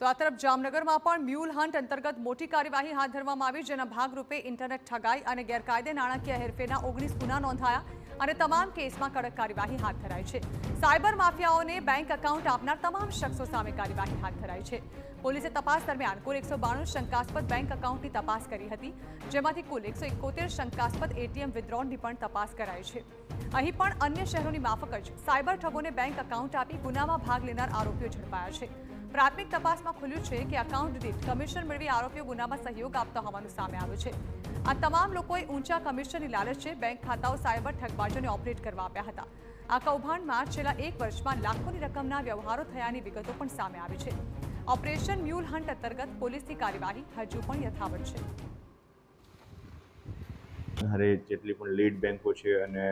તો આ તરફ જામનગરમાં પણ મ્યુલ હન્ટ અંતર્ગત મોટી કાર્યવાહી હાથ ધરવામાં આવી, જેના ભાગરૂપે ઇન્ટરનેટ ઠગાઈ અને ગેરકાયદે નાણાકીય હેરફેરના 19 ગુના નોંધાયા અને તમામ કેસમાં કડક કાર્યવાહી હાથ ધરાઈ છે। સાયબર માફિયાઓને બેંક એકાઉન્ટ આપનાર તમામ શખ્સો સામે કાર્યવાહી હાથ ધરાઈ છે। પોલીસે તપાસ દરમિયાન કુલ 192 શંકાસ્પદ બેંક એકાઉન્ટની તપાસ કરી હતી, જેમાંથી કુલ 171 શંકાસ્પદ એટીએમ વિથડ્રોની પણ તપાસ કરાઈ છે। અહીં પણ અન્ય શહેરોની માફક જ સાયબર ઠગોને બેંક એકાઉન્ટ આપી ગુનામાં ભાગ લેનાર આરોપીઓ ઝડપાયા છે। પ્રાથમિક તપાસમાં ખુલ્યું છે કે એકાઉન્ટ દીઠ કમિશન મેળવી આરોપીઓ ગુનામાં સહયોગ આપતા હોવાનું સામે આવ્યું છે। આ તમામ લોકોએ ઊંચા કમિશનની લાલચે બેંક ખાતાઓ સાયબર ઠગબાજોને ઓપરેટ કરવા આપ્યા હતા। આ કૌભાંડમાં છેલ્લા 1 વર્ષમાં લાખોની રકમના વ્યવહારો થયાની વિગતો પણ સામે આવી છે। ઓપરેશન મ્યુલ હન્ટ અંતર્ગત પોલીસની કાર્યવાહી હજુ પણ યથાવત છે। હારે જેટલી પણ લીડ બેંકો છે અને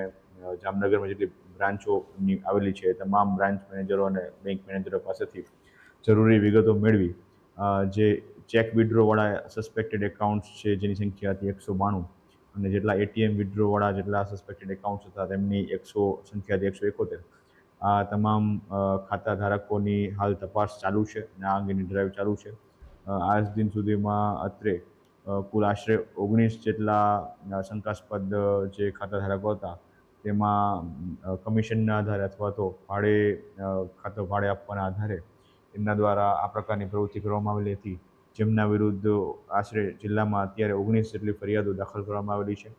જામનગરમાં જેટલી બ્રાન્ચો આવેલી છે, તમામ બ્રાન્ચ મેનેજરો અને બેંક મેનેજરો પાસેથી જરૂરી વિગતો મેળવી જે ચેક વિડ્રોવાળા સસ્પેક્ટેડ એકાઉન્ટ્સ છે, જેની સંખ્યા હતી 192, અને જેટલા એટીએમ વિડ્રોવાળા જેટલા સસ્પેક્ટેડ એકાઉન્ટ્સ હતા તેમની સંખ્યા હતી 171। આ તમામ ખાતા ધારકોની હાલ તપાસ ચાલુ છે અને આ અંગેની ડ્રાઈવ ચાલુ છે। આજ દિન સુધીમાં અત્રે કુલ આશરે 19 જેટલા શંકાસ્પદ જે ખાતા ધારકો હતા તેમાં કમિશનના આધારે અથવા તો ખાતો ભાડે આપવાના આધારે એમના દ્વારા આ પ્રકારની પ્રવૃત્તિ કરવામાં આવેલી હતી, જેમના વિરુદ્ધ આશરે જિલ્લામાં અત્યારે 19 જેટલી ફરિયાદો દાખલ કરવામાં આવેલી છે।